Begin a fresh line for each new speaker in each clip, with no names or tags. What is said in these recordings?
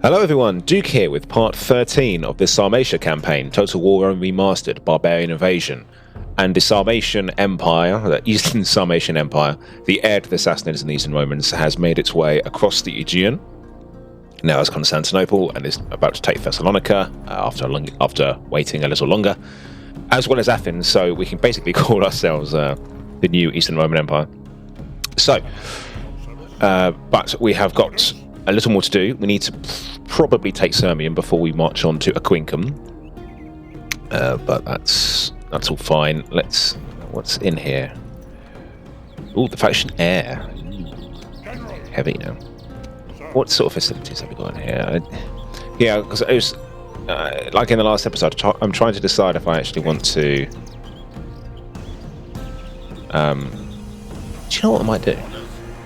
Hello everyone, Duke here with part 13 of the Sarmatia campaign, Total War Remastered, Barbarian Invasion, and the Sarmatian Empire, the Eastern Sarmatian Empire, the heir to the Sassanids and the Eastern Romans, has made its way across the Aegean. Now has Constantinople and is about to take Thessalonica after waiting a little longer, as well as Athens, so we can basically call ourselves the new Eastern Roman Empire. So, but we have got a little more to do. We need to probably take Sirmium before we march on to Aquincum. But that's all fine. What's in here? Oh, the faction heir. Heavy now. What sort of facilities have we got in here? Yeah, because it was like in the last episode. I'm trying to decide if I actually want to. Do you know what I might do?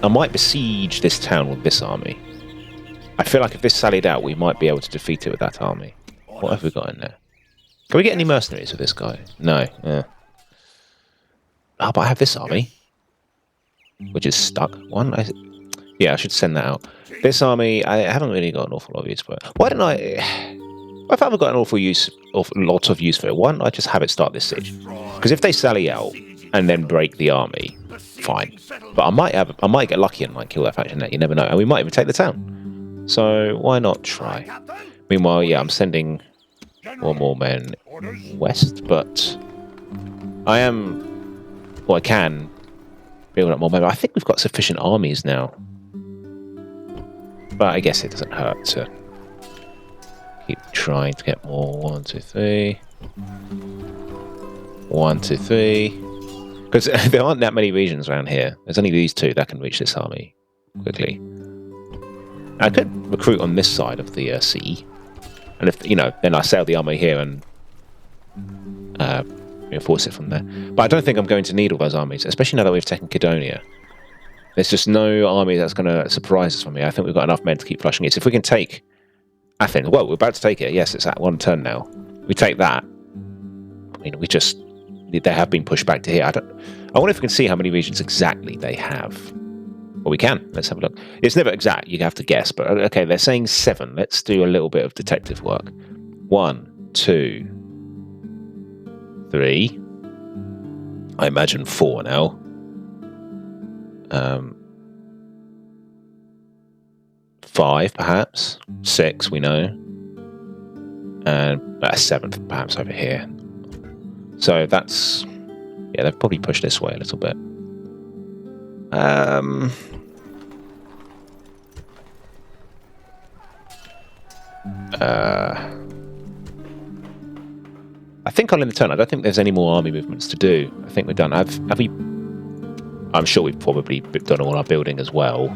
I might besiege this town with this army. I feel like if this sallied out, we might be able to defeat it with that army. What have we got in there? Can we get any mercenaries with this guy? No. Yeah. Oh, but I have this army, which is stuck. Yeah, I should send that out. This army, I haven't really got an awful lot of use for it. Why don't I haven't got an awful lot of use for it, why don't I just have it start this siege? Because if they sally out and then break the army, fine. But I might get lucky and kill that faction there. You never know, and we might even take the town. So why not try? Meanwhile, yeah, I'm sending one more men west, but I can build up more men. I think we've got sufficient armies now. But I guess it doesn't hurt to keep trying to get more. 1, 2, 3. 1, 2, 3. Because there aren't that many regions around here. There's only these two that can reach this army quickly. I could recruit on this side of the sea, and if then I sail the army here and reinforce it from there. But I don't think I'm going to need all those armies, especially now that we've taken Cydonia. There's just no army that's going to surprise us from here. I think we've got enough men to keep flushing it. So if we can take Athens, well, we're about to take it. Yes, it's at one turn now. We take that. I mean, they have been pushed back to here. I wonder if we can see how many regions exactly they have. Well, we can. Let's have a look. It's never exact. You have to guess. But okay, they're saying 7. Let's do a little bit of detective work. 1, 2, 3. I imagine 4 now. 5, perhaps. 6, we know. And a 7th, perhaps, over here. So that's... yeah, they've probably pushed this way a little bit. I think I'll end the turn. I don't think there's any more army movements to do. I think we're done. Have we? I'm sure we've probably done all our building as well.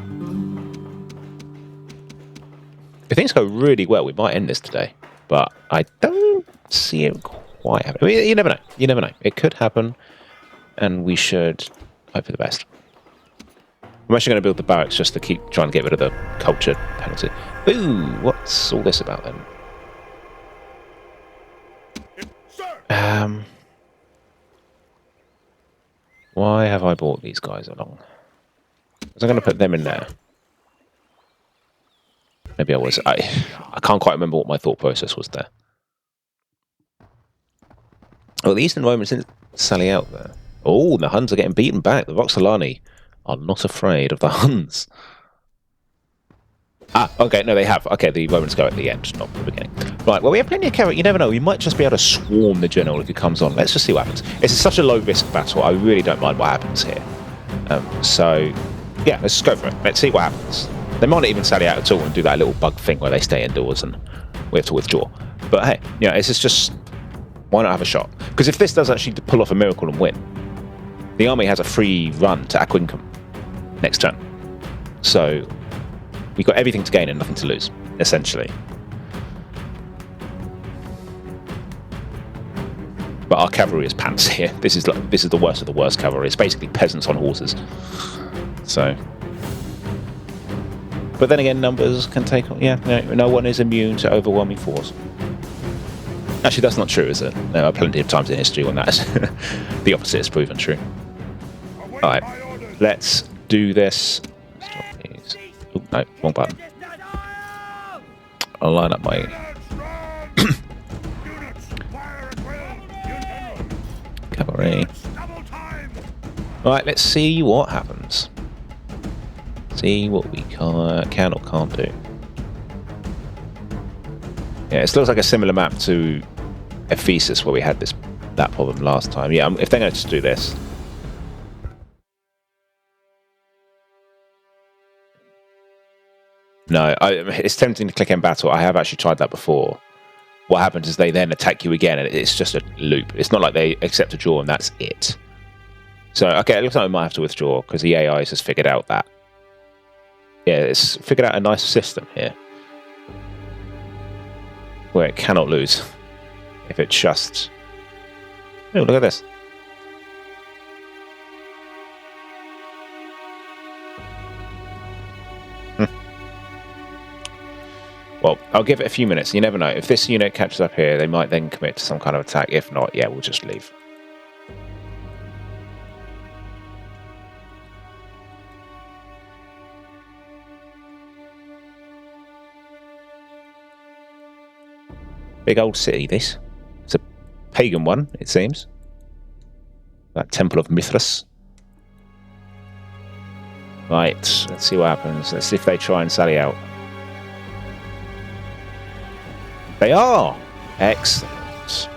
If things go really well, we might end this today. But I don't see it quite happening. I mean, you never know. You never know. It could happen, and we should hope for the best. I'm actually going to build the barracks just to keep trying to get rid of the culture penalty. Ooh, what's all this about then? Why have I brought these guys along? Was I going to put them in there? Maybe I was. I can't quite remember what my thought process was there. Oh, the Eastern Romans didn't sally out there. Oh, the Huns are getting beaten back. The Roxolani are not afraid of the Huns. Ah, okay, no, they have. Okay, the Romans go at the end, not the beginning. Right, well, we have plenty of carrot. You never know. We might just be able to swarm the general if he comes on. Let's just see what happens. It's such a low-risk battle. I really don't mind what happens here. So, yeah, let's just go for it. Let's see what happens. They might not even sally out at all and do that little bug thing where they stay indoors and we have to withdraw. But hey, it's just... why not have a shot? Because if this does actually pull off a miracle and win, the army has a free run to Aquincum next turn. So we've got everything to gain and nothing to lose, essentially. But our cavalry is pants here. This is the worst of the worst cavalry. It's basically peasants on horses. So, but then again, numbers can take on. Yeah, no one is immune to overwhelming force. Actually, that's not true, is it? There are plenty of times in history when that's the opposite is proven true. All right, let's do this. Oh, no, wrong button. I'll line up my cavalry. Right, let's see what happens. See what we can or can't do. Yeah, it looks like a similar map to Ephesus where we had that problem last time. Yeah, if they're going to just do this. No, it's tempting to click in battle. I have actually tried that before. What happens is they then attack you again, and it's just a loop. It's not like they accept a draw and that's it. So, okay, it looks like we might have to withdraw because the AI has just figured out that. Yeah, it's figured out a nice system here where it cannot lose if it just... Oh, look at this. Well, I'll give it a few minutes. You never know. If this unit catches up here, they might then commit to some kind of attack. If not, yeah, we'll just leave. Big old city, this. It's a pagan one, it seems. That Temple of Mithras. Right, let's see what happens. Let's see if they try and sally out. They are! Excellent.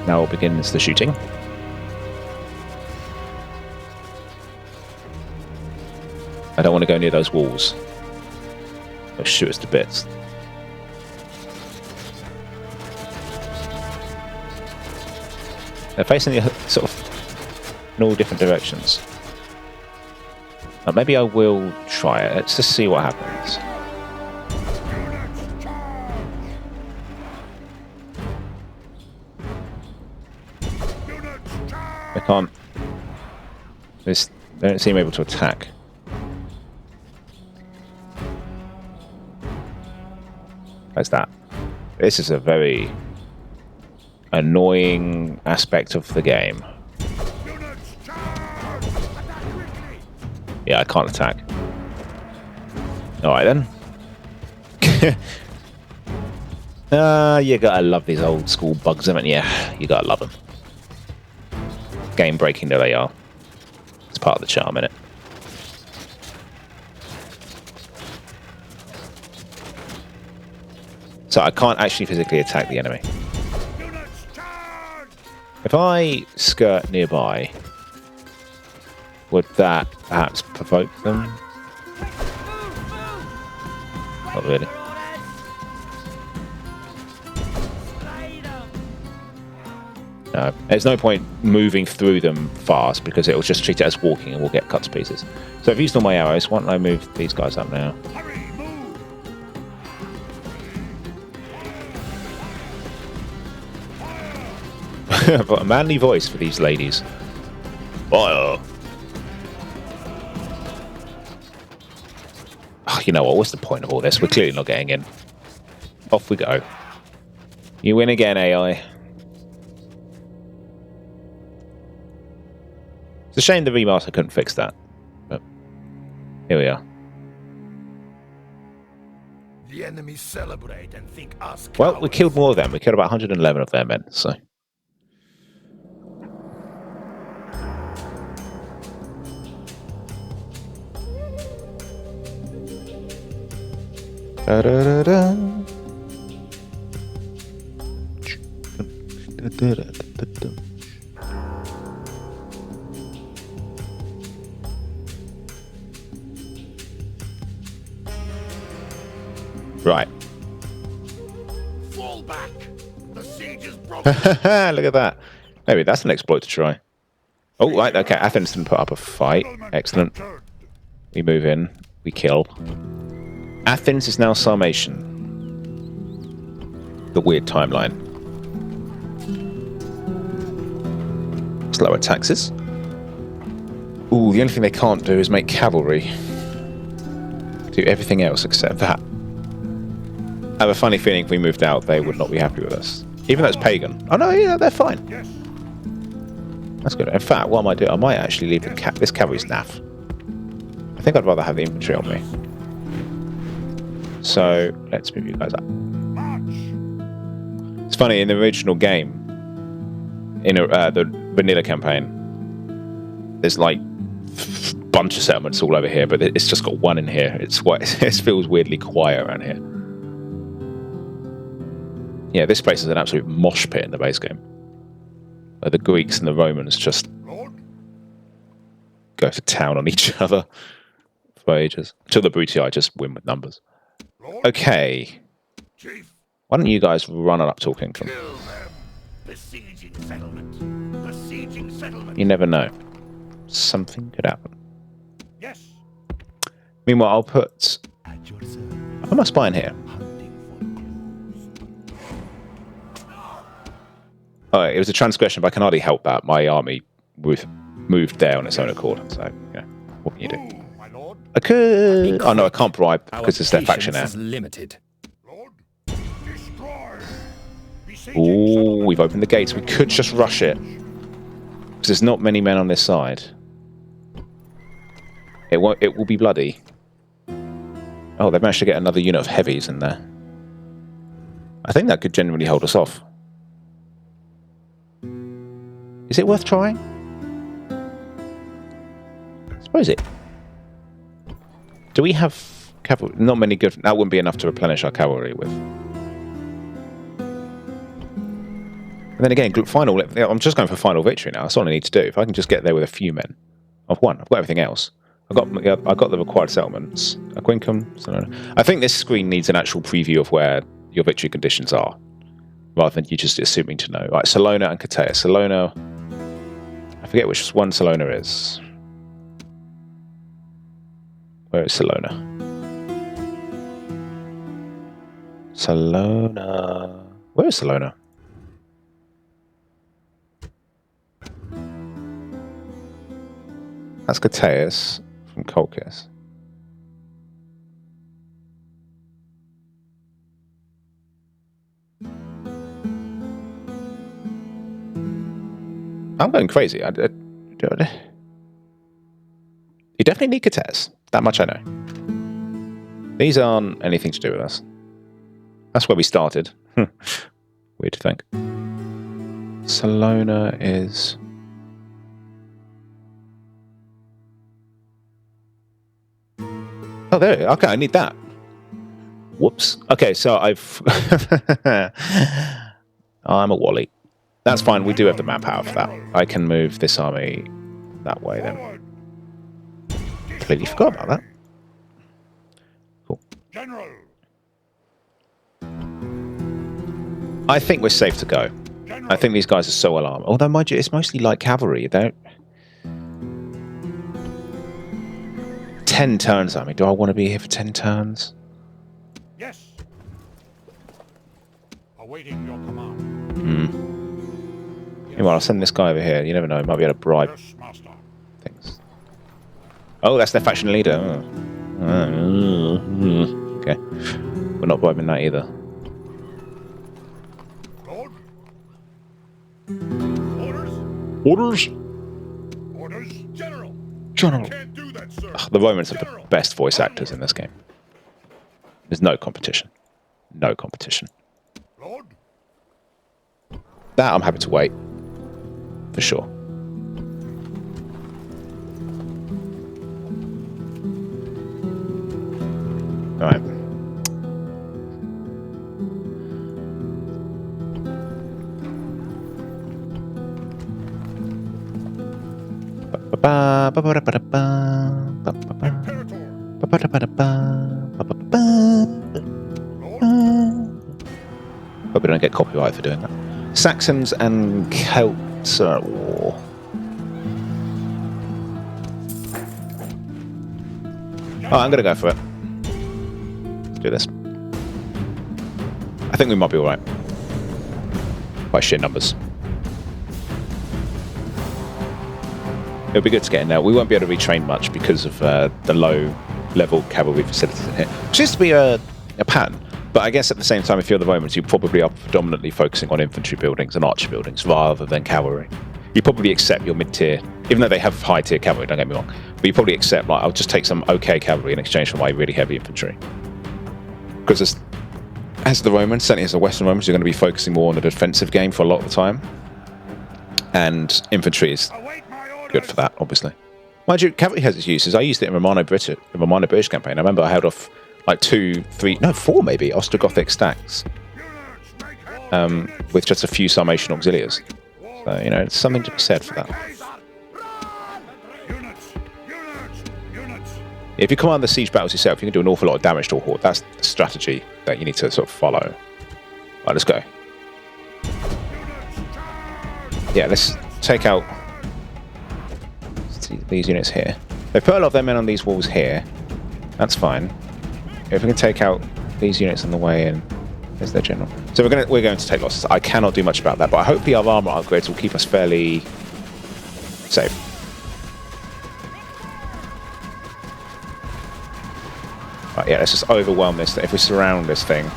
Now begins the shooting. I don't want to go near those walls. They'll shoot us to bits. They're facing the sort of in all different directions. Now, maybe I will try it. Let's just see what happens. I can't. They don't seem able to attack. How's that? This is a very annoying aspect of the game. Yeah, I can't attack. Alright then. You gotta love these old school bugs, haven't you? You gotta love them. Game breaking though they are. It's part of the charm, innit? So I can't actually physically attack the enemy. If I skirt nearby, would that perhaps provoke them? Not really. No, there's no point moving through them fast because it will just treat it as walking and we'll get cut to pieces. So I've used all my arrows. Why don't I move these guys up now? I've got a manly voice for these ladies. Fire! Oh, you know what? What's the point of all this? We're clearly not getting in. Off we go. You win again, AI. It's a shame the remaster couldn't fix that. But here we are.
The enemy celebrate and think us cowards.
Well, we killed more of them. We killed about 111 of their men, so... Da, da, da, da. Right.
Fall back. The siege is broken.
Look at that. Maybe that's an exploit to try. Oh, right. Okay. Athens didn't put up a fight. Excellent. We move in. We kill. Athens is now Sarmatian. The weird timeline. Lower taxes. Ooh, the only thing they can't do is make cavalry. Do everything else except that. I have a funny feeling if we moved out, they would not be happy with us. Even though it's pagan. Oh no, yeah, they're fine. That's good. In fact, what I might do, I might actually leave this cavalry's naff. think I'd rather have the infantry on me. So let's move you guys up. It's funny, in the original game, in the vanilla campaign, there's like a bunch of settlements all over here, but it's just got one in here. It feels weirdly quiet around here. Yeah, this place is an absolute mosh pit in the base game. Where the Greeks and the Romans just go to town on each other for ages. Until the Brutii just win with numbers. Okay. Why don't you guys run on up to Aquincum?
Besieging settlement. Besieging settlement.
You never know. Something could happen.
Yes.
Meanwhile, I'll put... I'll put my spy in here. Oh, it was a transgression, but I can hardly help that. My army moved there on its own accord. So, yeah, what can you do? I could... Oh, no, I can't bribe because it's their faction now.
Limited.
Ooh, we've opened the gates. We could just rush it. Because there's not many men on this side. It will be bloody. Oh, they've managed to get another unit of heavies in there. I think that could genuinely hold us off. Is it worth trying? I suppose it. Do we have cavalry? Not many good... That wouldn't be enough to replenish our cavalry with. And then again, final. I'm just going for final victory now. That's all I need to do. If I can just get there with a few men, I've won. I've got everything else. I got the required settlements. Aquincum. I think this screen needs an actual preview of where your victory conditions are, rather than you just assuming to know. Right, Salona and Katea. Salona. I forget which one Salona is. Where is Salona? Salona. Where is Salona? That's Kateas from Colchis. I'm going crazy. You definitely need Kateas. That much I know. These aren't anything to do with us. That's where we started. Weird to think. Salona is... Oh, there. Okay, I need that. Whoops. Okay, so I've... I'm a wally. That's fine. We do have the manpower for that. I can move this army that way then. Completely forgot about that. Cool. I think we're safe to go. I think these guys are so well armed. Although, mind you, it's mostly like cavalry. They don't... 10 turns, I mean, do I want to be here for 10 turns?
Yes. Awaiting your command.
Meanwhile, I'll send this guy over here. You never know, he might be able to bribe things. Oh, that's their faction leader. Okay. We're not bribing that either.
Lord?
Orders?
Orders, General.
General.
Can't do that, sir.
The Romans are the best voice actors in this game. There's no competition. No competition.
Lord?
That I'm happy to wait. For sure. Alright. Hope we don't get copyright for doing that. Saxons and Celts are at war. Oh, I'm going to go for it. Let's do this. I think we might be alright. By sheer numbers. It'll be good to get in there. We won't be able to retrain much because of the low-level cavalry facilities in here. Which used to be a pattern. But I guess at the same time, if you're the Romans, you probably are predominantly focusing on infantry buildings and archer buildings rather than cavalry. You probably accept your mid-tier, even though they have high-tier cavalry, don't get me wrong, But you probably accept, like, I'll just take some okay cavalry in exchange for my really heavy infantry. Because as the Romans, certainly as the Western Romans, you're going to be focusing more on the defensive game for a lot of the time. And infantry is good for that, obviously. Mind you, cavalry has its uses. I used it in Romano-British campaign. I remember I held off like 4 maybe Ostrogothic stacks with just a few Sarmatian auxiliaries. So, you know, it's something to be said for that. If you command the siege battles yourself, you can do an awful lot of damage to a horde. That's the strategy that you need to sort of follow. Right, let's go. Yeah, let's take out these units here. They put a lot of their men on these walls here. That's fine. If we can take out these units on the way in, there's their general. So we're going to take losses. I cannot do much about that, but hopefully our armor upgrades will keep us fairly safe. Right, yeah, let's just overwhelm this. If we surround this thing,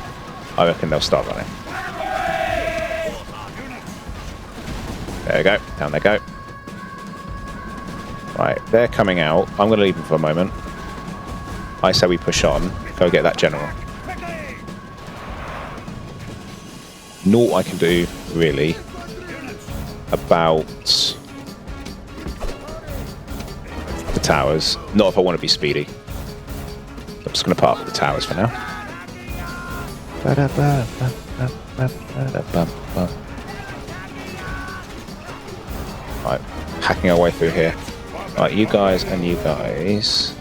I reckon they'll start running. There we go. Down they go. Right, they're coming out. I'm going to leave them for a moment. I say we push on. Go get that general. Naught I can do, really, about the towers. Not if I want to be speedy. I'm just going to park with the towers for now. Right, hacking our way through here. Right, you guys and you guys.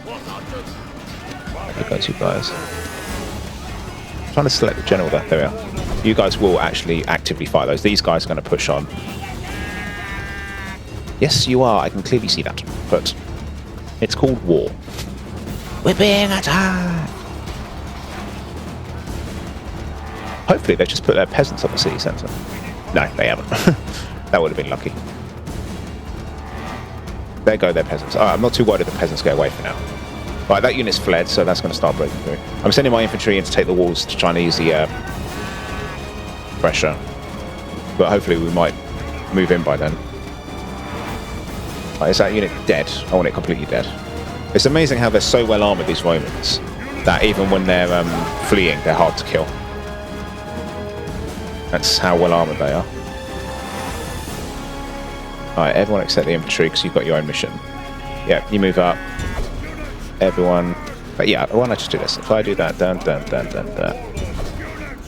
You guys. I'm trying to select the general there. There we are. You guys will actually actively fight those. These guys are going to push on. Yes, you are. I can clearly see that. But it's called war. We're being attacked! Hopefully they just put their peasants on the city centre. No, they haven't. That would have been lucky. There go their peasants. Alright, I'm not too worried if the peasants go away for now. Right, that unit's fled, so that's going to start breaking through. I'm sending my infantry in to take the walls to try and ease the pressure. But hopefully we might move in by then. Right, is that unit dead? I want it completely dead. It's amazing how they're so well armoured, these Romans, that even when they're fleeing, they're hard to kill. That's how well armoured they are. Alright, everyone except the infantry, because you've got your own mission. Yeah, you move up. Everyone. But yeah, why not just do this? If I do that, dun.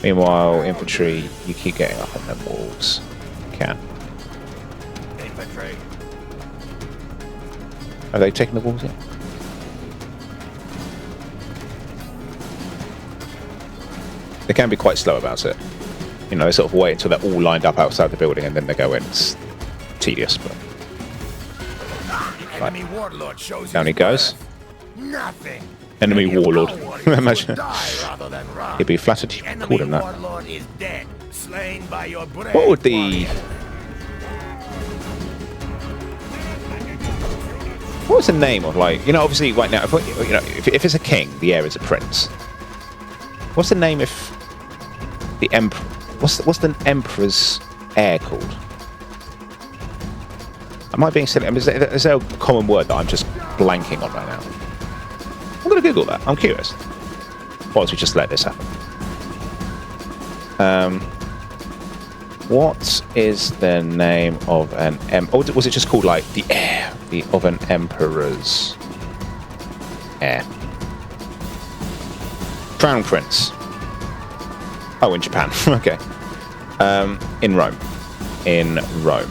Meanwhile, infantry, you keep getting up on them walls. You can.
Infantry.
Are they taking the walls in? They can be quite slow about it. You know, they sort of wait until they're all lined up outside the building and then they go in. It's tedious, but... Right. Down he goes.
Nothing.
Enemy warlord. Imagine. He'd be flattered you called him that. What would the... What was the name of, like... You know, obviously, right now, if it's a king, the heir is a prince. What's the name if the emperor... What's the emperor's heir called? Am I being silly? I mean, is there a common word that I'm just blanking on right now? I'm going to Google that. I'm curious. Or else we just let this happen. What is the name of an or was it just called like the heir of an emperor's heir? Crown Prince. Oh, in Japan. Okay. In Rome. In Rome.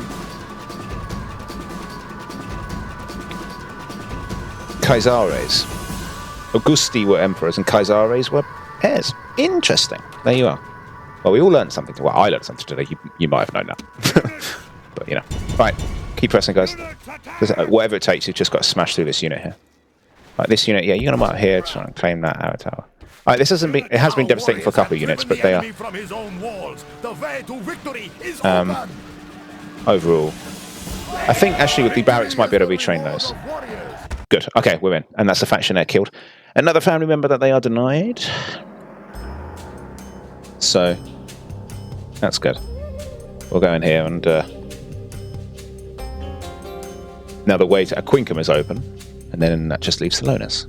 Caesares. Augusti were emperors and Caesares were heirs. Interesting. There you are. Well, we all learned something. Well, I learned something today. You might have known that. But, you know. Right. Keep pressing, guys. Whatever it takes, you've just got to smash through this unit here. Right, this unit, yeah, you're going to come up here, try and claim that outer tower. Right, this hasn't been... It has been devastating for a couple of units, but they are... Overall. I think, actually, with the barracks might be able to retrain those. Good. Okay, we're in. And that's a faction they're killed. Another family member that they are denied. So, that's good. We'll go in here and... now the way to Aquincum is open. And then that just leaves Salonis.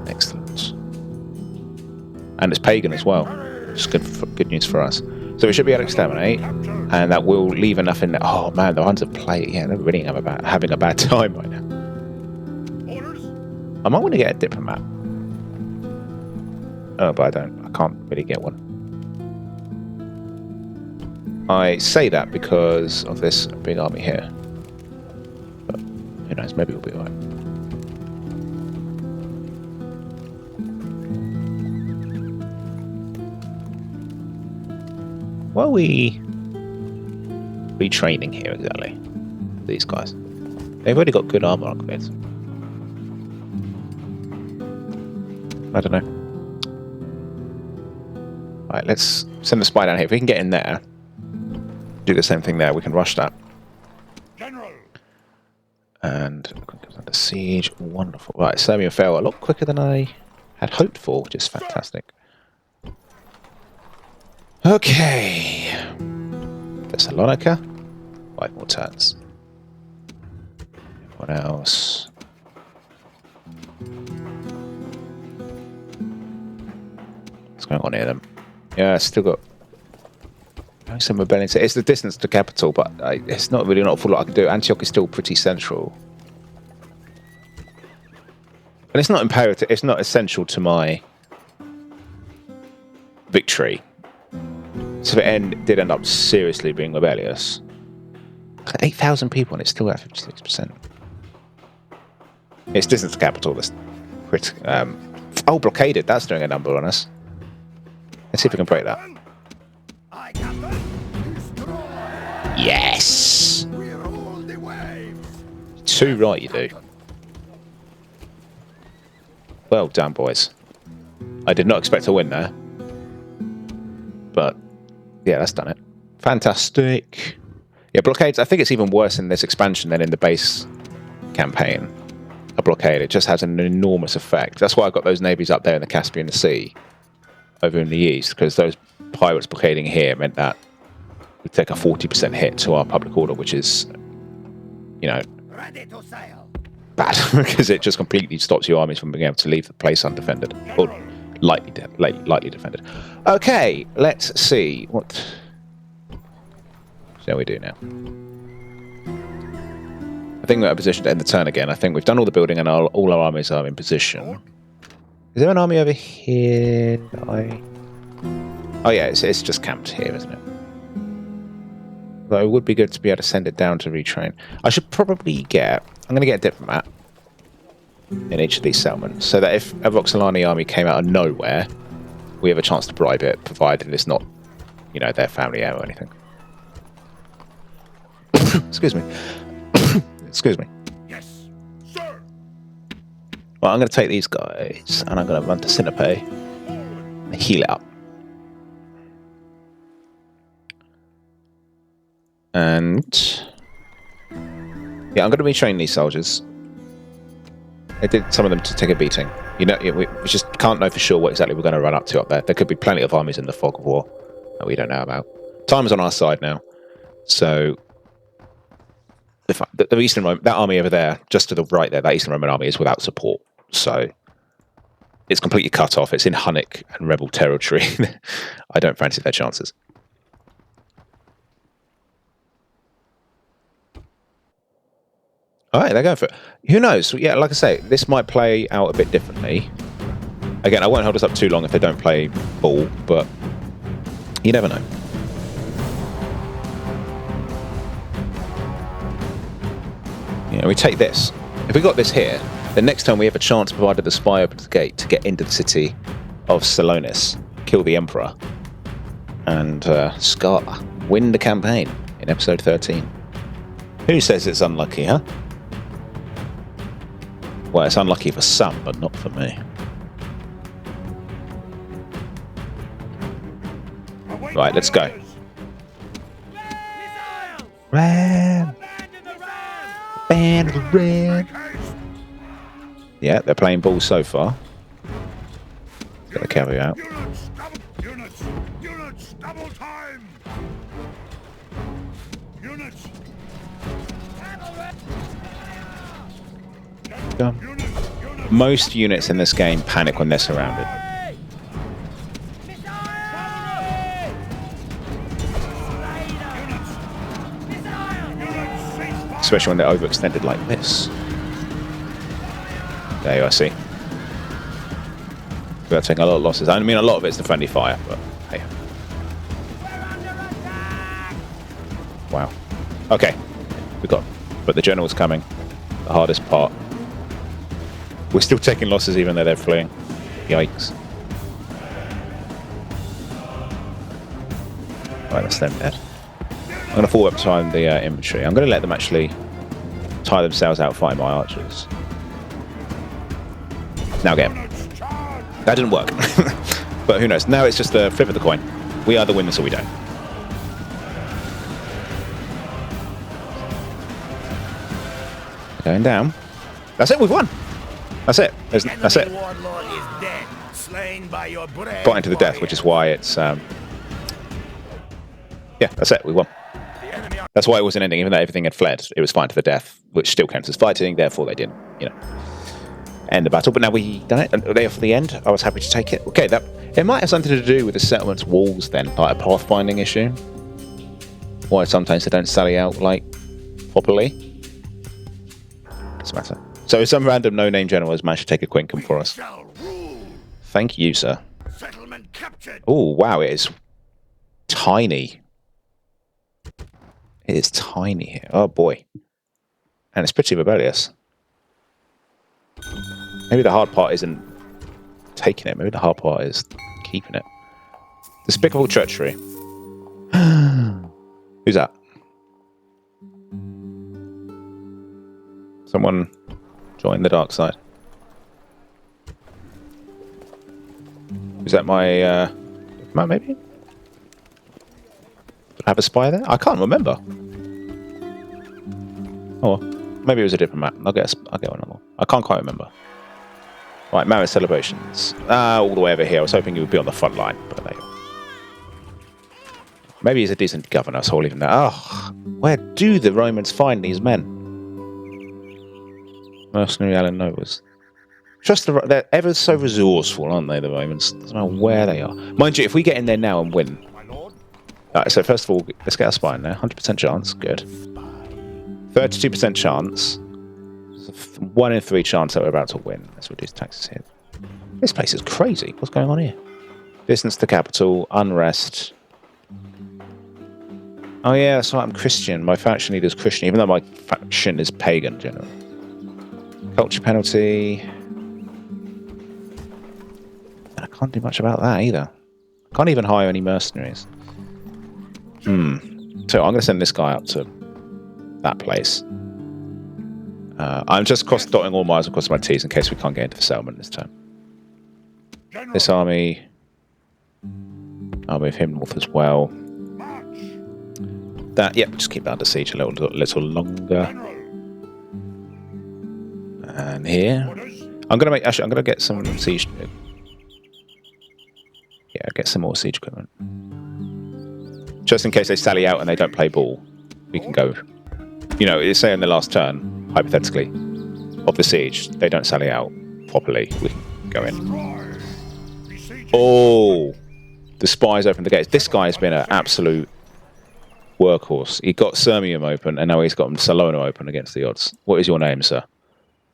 Excellent. And it's pagan as well. It's good news for us. So we should be able to exterminate, and that will leave enough in there. Oh man, the ones that play, yeah, they're really having a bad time right now. I might want to get a diplomat. Oh, but I can't really get one. I say that because of this big army here. But who knows, maybe we'll be alright. What are we retraining here exactly? These guys. They've already got good armor upgrades. I don't know. Alright, let's send the spy down here. If we can get in there, do the same thing there, we can rush that. General. And goes under siege. Wonderful. Right, Sarmatian fell a lot quicker than I had hoped for, which is fantastic. Okay. Thessalonica. 5 more turns. What else? What's going on here then? Yeah, still got some rebellions. It's the distance to capital, but it's not really an awful lot I can do. Antioch is still pretty central. And it's not imperative, it's not essential to my victory. So it did end up seriously being rebellious. 8,000 people and it's still at 56%. It's distance to capital that's critical. Oh, blockaded, that's doing a number on us. Let's see if we can break that. Yes! Too right you do. Well done, boys. I did not expect to win there. But, yeah, that's done it. Fantastic. Yeah, blockades, I think it's even worse in this expansion than in the base campaign. A blockade, it just has an enormous effect. That's why I've got those navies up there in the Caspian Sea, over in the east, because those pirates blockading here meant that we take a 40% hit to our public order, which is, you know, bad, because it just completely stops your armies from being able to leave the place undefended, or lightly defended. Okay, let's see. What shall we do now? I think we're in a position to end the turn again. I think we've done all the building and all our armies are in position. Is there an army over here? Oh yeah, it's just camped here, isn't it? Though it would be good to be able to send it down to retrain. I should probably I'm going to get a diplomat in each of these settlements, so that if a Roxolani army came out of nowhere, we have a chance to bribe it, provided it's not, you know, their family heir or anything. Excuse me. Excuse me.
Yes, sir.
Well, I'm going to take these guys, and I'm going to run to Sinope and heal it up. And yeah, I'm going to retrain these soldiers. I did some of them to take a beating. You know, we just can't know for sure what exactly we're going to run up to up there. There could be plenty of armies in the fog of war that we don't know about. Time's on our side now, so the Eastern Roman, that army over there, just to the right there, that Eastern Roman army is without support, so it's completely cut off. It's in Hunnic and rebel territory. I don't fancy their chances. All right, they're going for it. Who knows? Yeah, like I say, this might play out a bit differently. Again, I won't hold us up too long if they don't play ball, but you never know. Yeah, we take this. If we got this here, the next time we have a chance, provided the spy opens the gate, to get into the city of Salonis, kill the Emperor, and win the campaign in episode 13. Who says it's unlucky, huh? Well, it's unlucky for some, but not for me. Right, let's go. Ram! Band of the red! Yeah, they're playing ball so far. Get the cavalry out.
Units, double time! Units!
Go. Most units in this game panic when they're surrounded. Especially when they're overextended like this. There you are, see. We're taking a lot of losses. I mean, a lot of it's the friendly fire, but hey. Wow. Okay. But the general's coming. The hardest part. We're still taking losses even though they're fleeing. Yikes. Right, that's them dead. I'm going to forward time the infantry. I'm going to let them actually tire themselves out fighting my archers. Now get him. That didn't work. But who knows? Now it's just the flip of the coin. We either win this or we don't. Going down. That's it, we've won. That's it. That's it. Fighting to the death, which is why it's... yeah, that's it, we won. That's why it wasn't ending, even though everything had fled. It was fighting to the death, which still counts as fighting, therefore they didn't, end the battle. But now we done it, and there for the end, I was happy to take it. Okay, it might have something to do with the settlement's walls then, like a pathfinding issue. Why sometimes they don't sally out, properly. Doesn't matter. So some random no-name general has managed to take Aquincum for us. Thank you, sir. Oh, wow, it is tiny. It is tiny here. Oh, boy. And it's pretty rebellious. Maybe the hard part isn't taking it. Maybe the hard part is keeping it. Despicable treachery. Who's that? Someone join the dark side. Is that my map, maybe? Did I have a spy there? I can't remember. Oh, maybe it was a different map. I'll get one more. I can't quite remember. Right, marriage celebrations. All the way over here. I was hoping he would be on the front line, but there you go. Maybe he's a decent governor, so I'll leave him there. Oh, where do the Romans find these men? Mercenary Alan Novas. They're ever so resourceful, aren't they, the Romans? Doesn't matter where they are. Mind you, if we get in there now and win. Alright, so first of all, let's get our spy in there. 100% chance, good. 32% chance. 1 in 3 chance that we're about to win. Let's reduce taxes here. This place is crazy. What's going on here? Distance to capital, unrest. Oh yeah, that's right, I'm Christian. My faction leader is Christian, even though my faction is pagan, generally. Culture penalty. I can't do much about that either. I can't even hire any mercenaries. So I'm going to send this guy up to that place. I'm just dotting all I's across my T's in case we can't get into the settlement this time. This army. I'll move him north as well. That, yep, just keep that under siege a little longer. And here, I'm gonna get some siege. Yeah, get some more siege equipment. Just in case they sally out and they don't play ball, we can go. Say in the last turn, hypothetically, of the siege, they don't sally out properly. We can go in. Oh, the spies opened the gates. This guy has been an absolute workhorse. He got Sirmium open, and now he's got Salona open against the odds. What is your name, sir?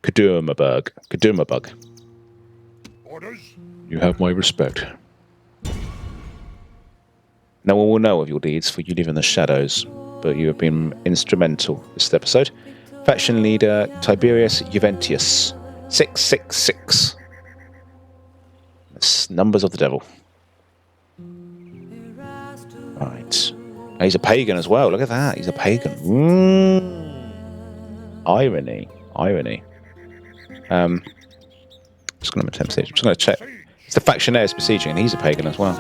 Kadurmabug.
Orders?
You have my respect. No one will know of your deeds, for you live in the shadows, but you have been instrumental this episode. Faction leader Tiberius Juventius. 666. That's numbers of the devil. Right. He's a pagan as well. Look at that. He's a pagan. Irony. Just going to attempt siege. I'm just going to check. It's the factionaires besieging, and he's a pagan as well.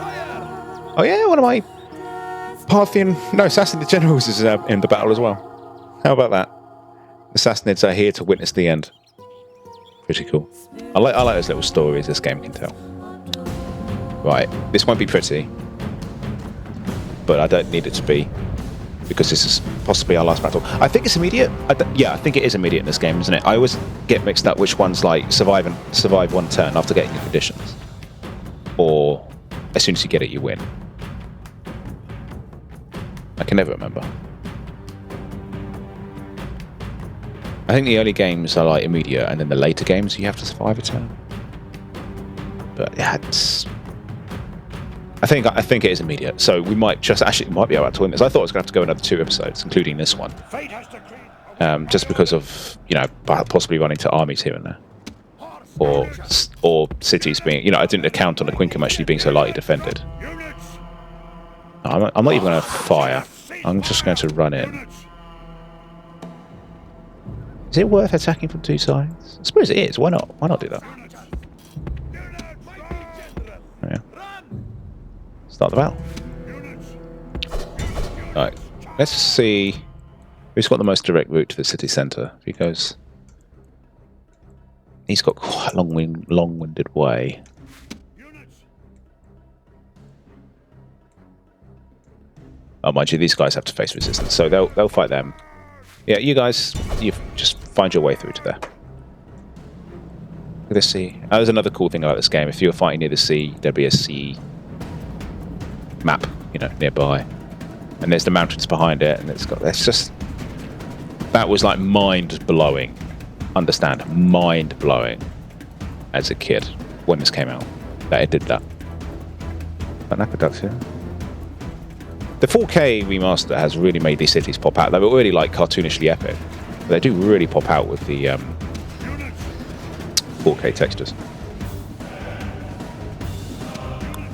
Oh yeah, one of my Parthian, Sassanid generals is in the battle as well. How about that? The Sassanids are here to witness the end. Pretty cool. I like those little stories this game can tell. Right, this won't be pretty, but I don't need it to be. because this is possibly our last battle. I think it's immediate. Yeah, I think it is immediate in this game, isn't it? I always get mixed up which one's like survive one turn after getting your conditions, or as soon as you get it, you win. I can never remember. I think the early games are like immediate, and then the later games you have to survive a turn. But yeah, it's... I think it is immediate, so we might be able to win this. I thought I was going to have to go another 2 episodes, including this one, just because of, you know, possibly running to armies here and there, or cities being, you know, I didn't account on Aquincum actually being so lightly defended. I'm not even going to fire. I'm just going to run in. Is it worth attacking from 2 sides? I suppose it is. Why not? Why not do that? Yeah. Start the battle. Alright, let's see who's got the most direct route to the city centre, because he's got quite a long-winded way. Oh, mind you, these guys have to face resistance, so they'll fight them. Yeah, you guys, you just find your way through to there. Look at the sea. Oh, there's another cool thing about this game. If you were fighting near the sea, there'd be a sea map, you know, nearby, and there's the mountains behind it, and it's just, that was like mind-blowing. Understand, mind-blowing as a kid when this came out, that it did that. An aqueduct here. The 4K remaster has really made these cities pop out. They were already like cartoonishly epic, but they do really pop out with the 4K textures.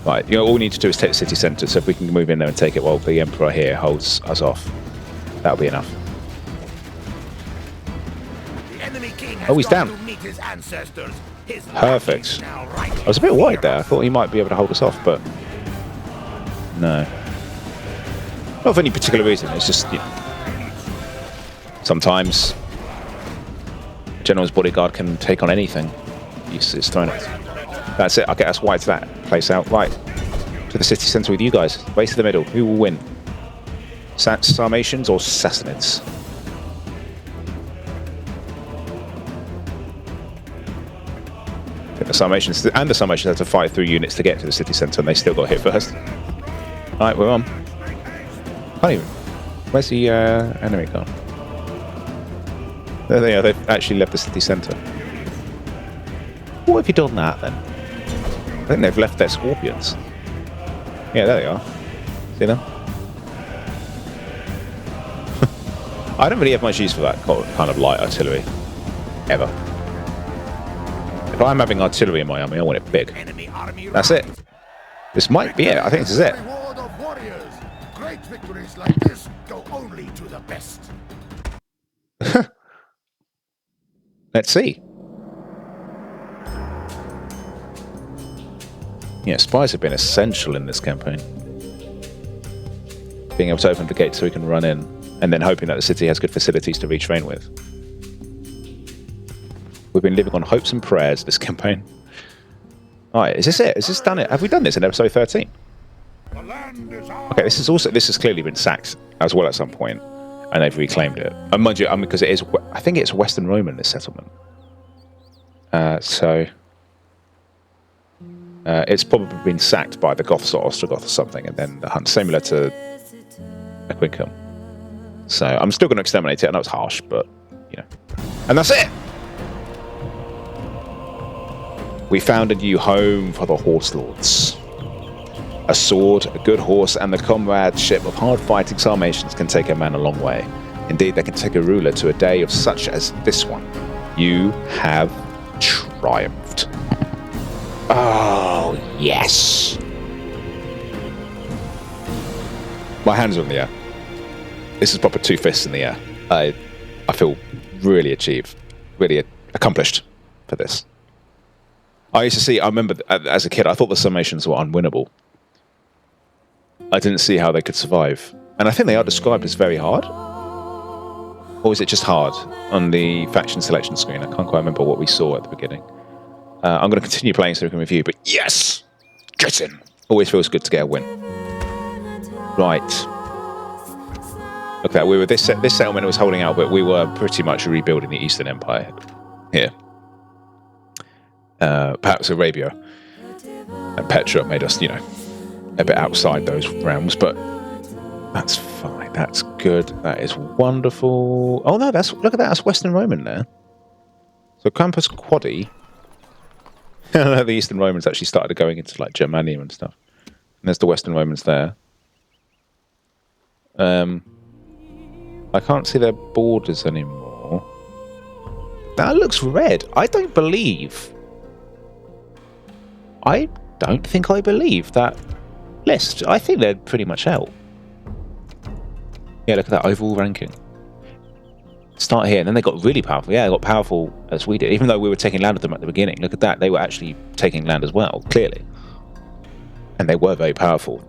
Right, you know, all we need to do is take the city centre, so if we can move in there and take it while the Emperor here holds us off, that'll be enough. Oh, he's down. Perfect. I was a bit wide there. I thought he might be able to hold us off, but no. Not for any particular reason. It's just, you know, sometimes a general's bodyguard can take on anything. It's thrown it. That's it. Okay, that's why it's that place out. Right. To the city centre with you guys. Race to the middle. Who will win? Sarmatians or Sassanids? The Sarmatians had to fight through units to get to the city centre, and they still got hit first. Alright, we're on. Can't even. Where's the enemy gone? There they are. They've actually left the city centre. What have you done that then? I think they've left their scorpions. Yeah, there they are. See them? I don't really have much use for that kind of light artillery. Ever. If I'm having artillery in my army, I want it big. That's it. This might be it. I think this is it.
Great victories like this go only to the best.
Let's see. Yeah, spies have been essential in this campaign. Being able to open the gate so we can run in, and then hoping that the city has good facilities to retrain with. We've been living on hopes and prayers this campaign. Alright, is this it? Has this done it? Have we done this in episode 13? Okay, this has clearly been sacked as well at some point, and they've reclaimed it. And mind you, because it is, I think it's Western Roman, this settlement. So it's probably been sacked by the Goths or Ostrogoths or something, and then the hunt, similar to Aquincum. So I'm still going to exterminate it. I know it's harsh, but you know, and that's it. We found a new home for the horse lords. A sword, a good horse, and the comradeship of hard-fighting Sarmatians can take a man a long way. Indeed, they can take a ruler to a day of such as this one. You have triumphed. Oh, yes. My hands are in the air. This is proper 2 fists in the air. I feel really achieved, really accomplished for this. I remember as a kid, I thought the Sarmatians were unwinnable. I didn't see how they could survive. And I think they are described as very hard. Or is it just hard on the faction selection screen? I can't quite remember what we saw at the beginning. I'm going to continue playing so we can review, but yes! Get in! Always feels good to get a win. Right. Look at that. We were this settlement was holding out, but we were pretty much rebuilding the Eastern Empire here. Perhaps Arabia and Petra made us, you know, a bit outside those realms, but that's fine. That's good. That is wonderful. Oh no, look at that. That's Western Roman there. So Campus Quadi. The Eastern Romans actually started going into like Germanium and stuff. And there's the Western Romans there. I can't see their borders anymore. That looks red. I don't think I believe that list. I think they're pretty much out. Yeah, look at that overall ranking. Start here, and then they got really powerful. Yeah, they got powerful as we did. Even though we were taking land of them at the beginning. Look at that. They were actually taking land as well, clearly. And they were very powerful.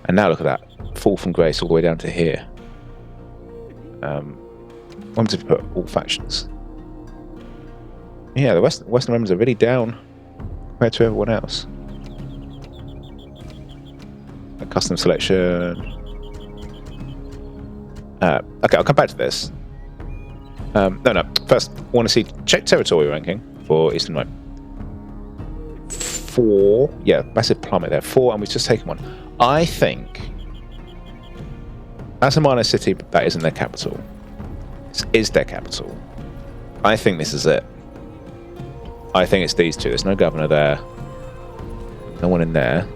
And now look at that. Fall from grace all the way down to here. When did we put all factions? Yeah, the Western Romans are really down compared to everyone else. A custom selection. Okay, I'll come back to this. No. First, I want to see check territory ranking for Eastern Rome. 4. Yeah, massive plummet there. 4, and we've just taken 1. I think that's a minor city, but that isn't their capital. This is their capital. I think this is it. I think it's these two. There's no governor there. No one in there.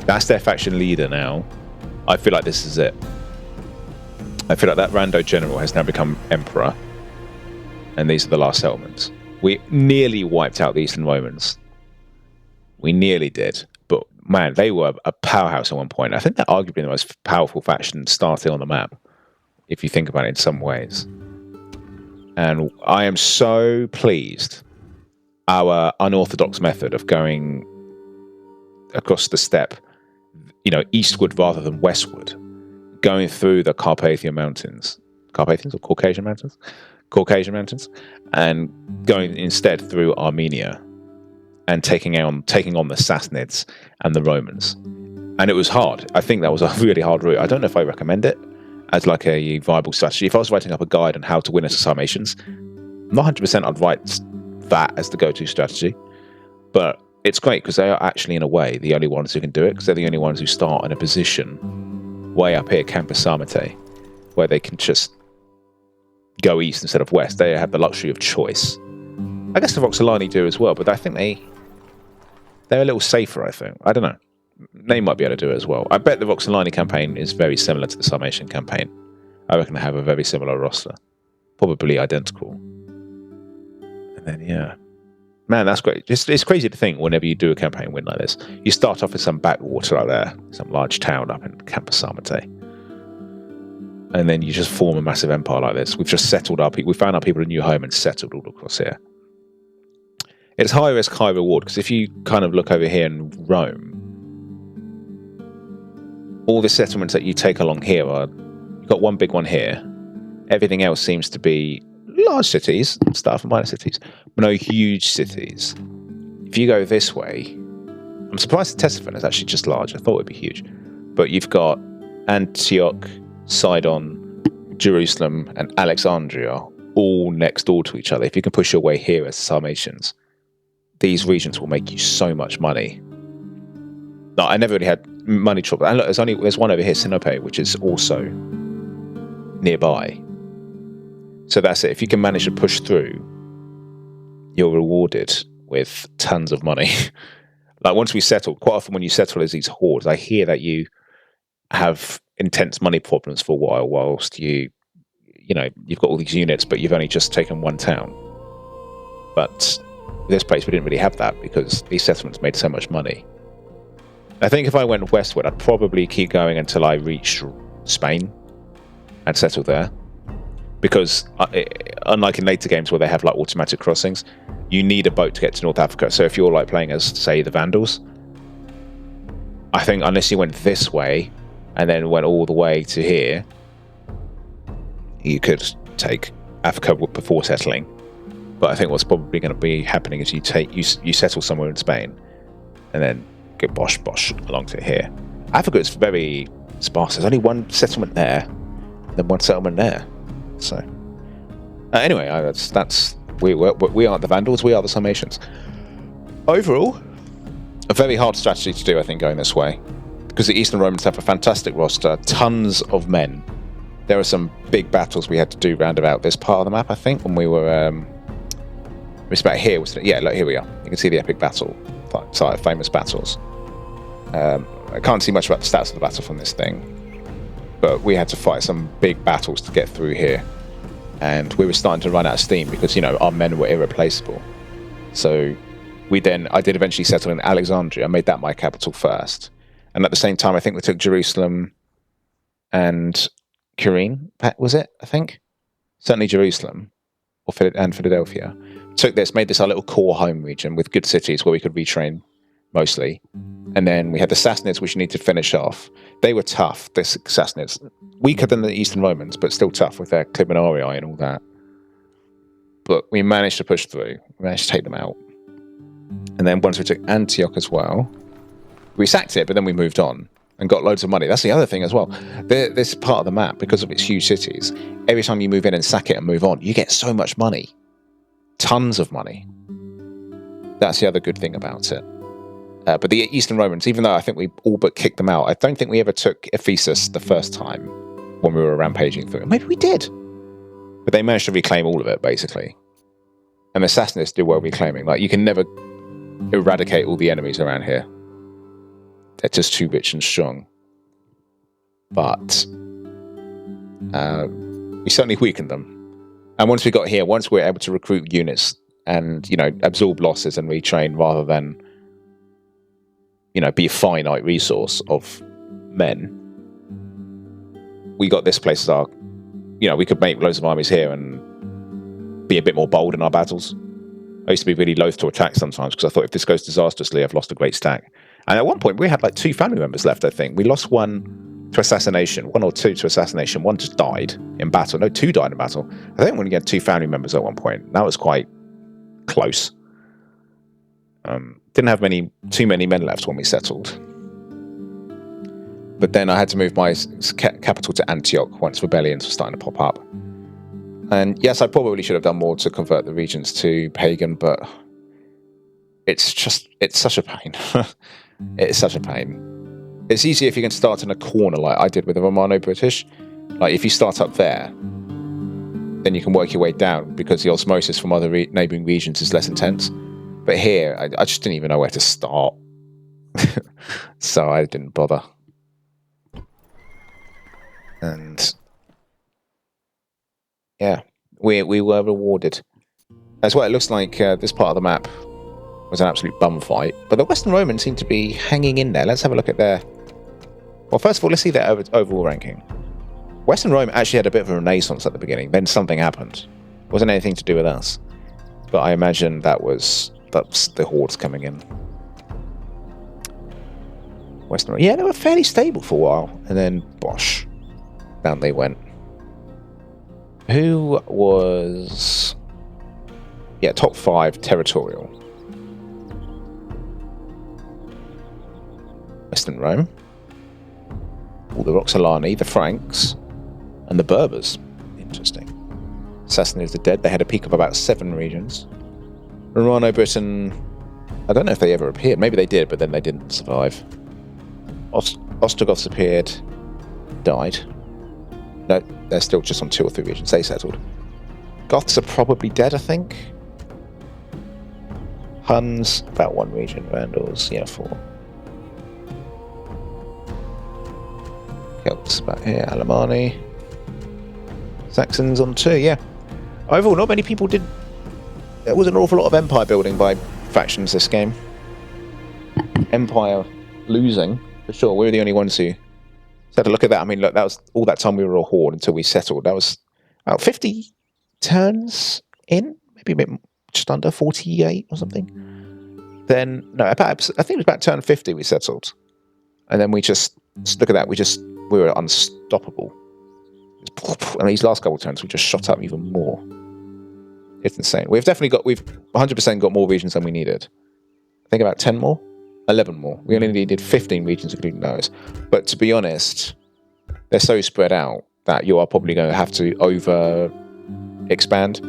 That's their faction leader now. I feel like this is it. I feel like that rando general has now become emperor. And these are the last settlements. We nearly wiped out the Eastern Romans. We nearly did. But man, they were a powerhouse at one point. I think they're arguably the most powerful faction starting on the map, if you think about it in some ways. And I am so pleased our unorthodox method of going across the steppe, you know, eastward rather than westward, going through the Carpathian Mountains. Carpathians or Caucasian Mountains? Caucasian Mountains. And going instead through Armenia and taking on the Sassanids and the Romans. And it was hard. I think that was a really hard route. I don't know if I recommend it as like a viable strategy. If I was writing up a guide on how to win as Sarmatians, not 100% I'd write that as the go-to strategy. But it's great because they are actually, in a way, the only ones who can do it, because they're the only ones who start in a position way up here, Campus Sarmate, where they can just go east instead of west. They have the luxury of choice. I guess the Roxolani do as well, but I think they're a little safer, I think. I don't know. They might be able to do it as well. I bet the Roxolani campaign is very similar to the Sarmatian campaign. I reckon they have a very similar roster. Probably identical. And then, yeah. Man, that's great. It's crazy to think whenever you do a campaign win like this, you start off with some backwater out there, some large town up in Campus Sarmate. And then you just form a massive empire like this. We've just settled our people. We found our people a new home and settled all across here. It's high risk, high reward, because if you kind of look over here in Rome, all the settlements that you take along here you've got one big one here. Everything else seems to be large cities, stuff, minor cities, but no huge cities. If you go this way, I'm surprised the Ctesiphon is actually just large. I thought it would be huge. But you've got Antioch, Sidon, Jerusalem, and Alexandria all next door to each other. If you can push your way here as Sarmatians, these regions will make you so much money. No, I never really had money trouble. And look, there's one over here, Sinope, which is also nearby. So that's it. If you can manage to push through, you're rewarded with tons of money. Like once we settle, quite often when you settle as these hordes, I hear that you have intense money problems for a while whilst you've got all these units, but you've only just taken one town. But this place, we didn't really have that because these settlements made so much money. I think if I went westward, I'd probably keep going until I reached Spain and settle there. Because unlike in later games where they have like automatic crossings, you need a boat to get to North Africa. So if you're like playing as, say, the Vandals, I think unless you went this way and then went all the way to here, you could take Africa before settling. But I think what's probably going to be happening is you settle somewhere in Spain and then go bosh along to here. Africa is very sparse. There's only one settlement there, then one settlement there. So anyway, we aren't the Vandals, we are the Sarmatians. Overall, a very hard strategy to do, I think, going this way, because the Eastern Romans have a fantastic roster, tons of men. There are some big battles we had to do round about this part of the map, I think, when we were it's about here. Yeah, look, here we are. You can see the epic battle, famous battles. I can't see much about the stats of the battle from this thing, but we had to fight some big battles to get through here, and we were starting to run out of steam because, you know, our men were irreplaceable. So I did eventually settle in Alexandria. I made that my capital first, and at the same time, I think we took Jerusalem and Kyrene. Was it? I think certainly Jerusalem and Philadelphia. Took this, made this our little core home region with good cities where we could retrain mostly. And then we had the Sassanids, which we need to finish off. They were tough, the Sassanids. Weaker than the Eastern Romans, but still tough with their Clibanarii and all that. But we managed to push through. We managed to take them out. And then once we took Antioch as well, we sacked it, but then we moved on and got loads of money. That's the other thing as well. This part of the map, because of its huge cities, every time you move in and sack it and move on, you get so much money. Tons of money. That's the other good thing about it. But the Eastern Romans, even though I think we all but kicked them out, I don't think we ever took Ephesus the first time when we were rampaging through it. Maybe we did. But they managed to reclaim all of it, basically. And the Sassanids do well reclaiming. Like, you can never eradicate all the enemies around here. They're just too rich and strong. But we certainly weakened them. And once we got here, once we were able to recruit units and, you know, absorb losses and retrain rather than, you know, be a finite resource of men, we got this place as our, you know, we could make loads of armies here and be a bit more bold in our battles. I used to be really loath to attack sometimes because I thought if this goes disastrously, I've lost a great stack. And at one point, we had like 2 family members left, I think. We lost one to assassination, 1 or 2 to assassination. 1 just died in battle. No, 2 died in battle. I think we had 2 family members at one point. That was quite close. Didn't have too many men left when we settled. But then I had to move my capital to Antioch once rebellions were starting to pop up. And yes, I probably should have done more to convert the regions to pagan, but it's such a pain. It's such a pain. It's easier if you can start in a corner like I did with the Romano-British. Like, if you start up there, then you can work your way down because the osmosis from other neighbouring regions is less intense. But here, I just didn't even know where to start. So I didn't bother. And yeah, we were rewarded. That's what it looks like. This part of the map was an absolute bum fight. But the Western Romans seem to be hanging in there. Let's have a look at their... Well, first of all, let's see their overall ranking. Western Rome actually had a bit of a renaissance at the beginning. Then something happened. It wasn't anything to do with us. But I imagine that's the hordes coming in. Western Rome. Yeah, they were fairly stable for a while. And then, bosh. Down they went. Who was... Yeah, top 5 territorial. Western Rome. All the Roxolani, the Franks, and the Berbers. Interesting. Sassanids are dead. They had a peak of about 7 regions. Romano-Britain, I don't know if they ever appeared. Maybe they did, but then they didn't survive. Ostrogoths appeared, died. No, they're still just on 2 or 3 regions. They settled. Goths are probably dead, I think. Huns, about 1 region. Vandals, yeah, 4. Celts about here. Alemanni. Saxons on 2, yeah. Overall, not many people did. There was an awful lot of empire building by factions this game. Empire losing, for sure. We were the only ones who... So had a look at that. I mean, look, that was all that time we were a horde until we settled. That was about 50 turns in, maybe a bit just under 48 or something. Then, no, I think it was about turn 50 we settled. And then we just, look at that, we were unstoppable. And these last couple of turns, we just shot up even more. It's insane. We've 100% got more regions than we needed. I think about 10 more? 11 more. We only needed 15 regions, including those. But to be honest, they're so spread out. that you are probably going to have to over expand,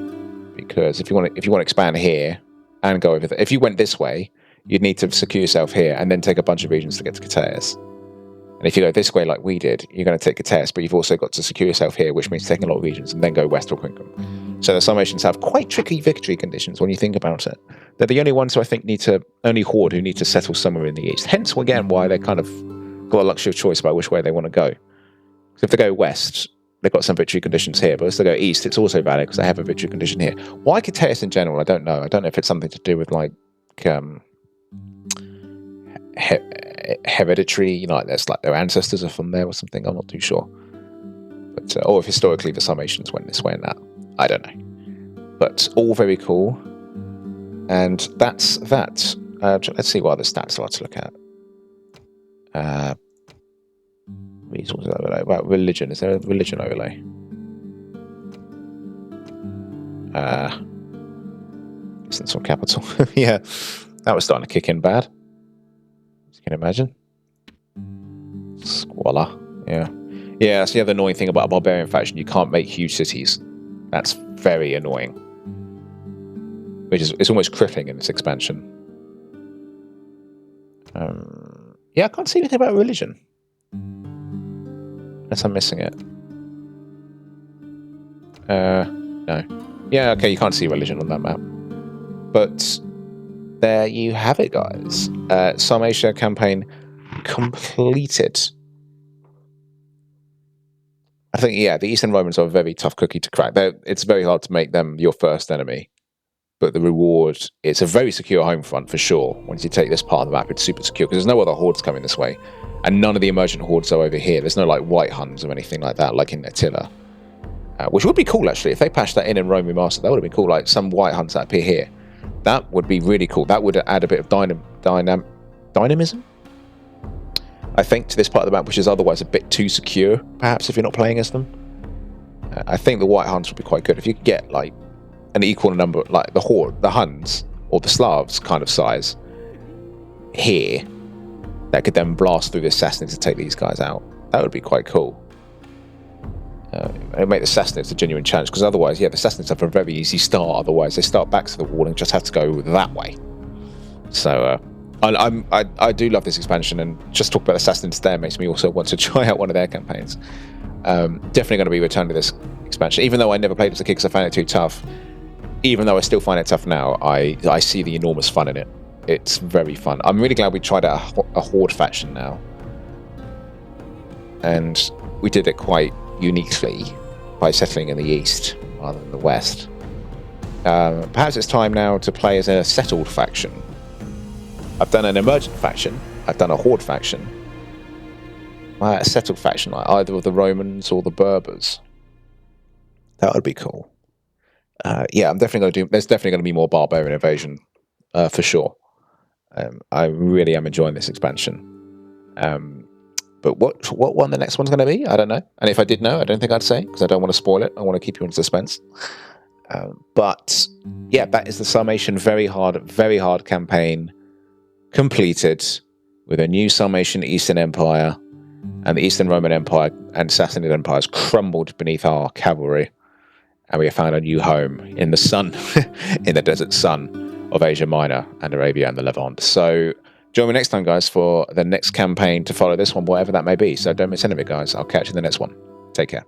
because if you want to expand here and go over there, if you went this way, you'd need to secure yourself here and then take a bunch of regions to get to Cateus. And if you go this way like we did, you're going to take Cateus, but you've also got to secure yourself here, which means taking a lot of regions and then go west to Aquincum. So the Sarmatians have quite tricky victory conditions when you think about it. They're the only ones who I think only horde who need to settle somewhere in the east. Hence, again, why they kind of got a luxury of choice about which way they want to go. So if they go west, they've got some victory conditions here, but if they go east, it's also valid because they have a victory condition here. Why Cateus in general, I don't know. I don't know if it's something to do with like hereditary, you know, like there's like their ancestors are from there or something. I'm not too sure. But or if historically the Sarmatians went this way and that, I don't know. But all very cool. And that's that. Let's see what other stats I'd like to look at. Resources overlay. About religion. Is there a religion overlay? Distance from capital. Yeah, that was starting to kick in bad. You can imagine. Squalor. Yeah. Yeah, that's the other annoying thing about a barbarian faction. You can't make huge cities. That's very annoying. Which is, it's almost crippling in this expansion. Yeah, I can't see anything about religion. Unless I'm missing it. No. Yeah, okay, you can't see religion on that map. But there you have it, guys. Sarmatia campaign completed. I think, yeah, the Eastern Romans are a very tough cookie to crack. It's very hard to make them your first enemy. But the reward, it's a very secure home front for sure. Once you take this part of the map, it's super secure because there's no other hordes coming this way. And none of the emergent hordes are over here. There's no like white Huns or anything like that, like in Attila. Which would be cool, actually. If they patched that in Rome Remastered, that would have been cool. Like some white Huns that appear here. That would be really cool. That would add a bit of dynamism, I think, to this part of the map, which is otherwise a bit too secure, perhaps, if you're not playing as them. I think the white Huns would be quite good. If you could get, like, an equal number, like the Huns, or the Slavs kind of size, here, that could then blast through the Sassanids to take these guys out. That would be quite cool. It would make the Sassanids a genuine challenge, because otherwise, yeah, the Sassanids have a very easy start. Otherwise, they start back to the wall and just have to go that way. So, I do love this expansion, and just talk about the Sassanids there makes me also want to try out one of their campaigns. Definitely going to be returning to this expansion, even though I never played as a kid because I found it too tough. Even though I still find it tough now, I see the enormous fun in it. It's very fun. I'm really glad we tried out a horde faction now, and we did it quite uniquely by settling in the east rather than the west. Perhaps it's time now to play as a settled faction. I've done an emergent faction, I've done a horde faction. A settled faction, like either of the Romans or the Berbers. That would be cool. Yeah, I'm definitely going to do. There's definitely going to be more Barbarian Invasion, for sure. I really am enjoying this expansion. But what one the next one's going to be, I don't know. And if I did know, I don't think I'd say, because I don't want to spoil it. I want to keep you in suspense. But yeah, that is the Sarmatian very hard campaign completed with a new Sarmatian Eastern Empire, and the Eastern Roman Empire and Sassanid Empires crumbled beneath our cavalry, and we have found a new home in the sun, in the desert sun of Asia Minor and Arabia and the Levant. So join me next time, guys, for the next campaign to follow this one, whatever that may be. So don't miss any of it, guys. I'll catch you in the next one. Take care.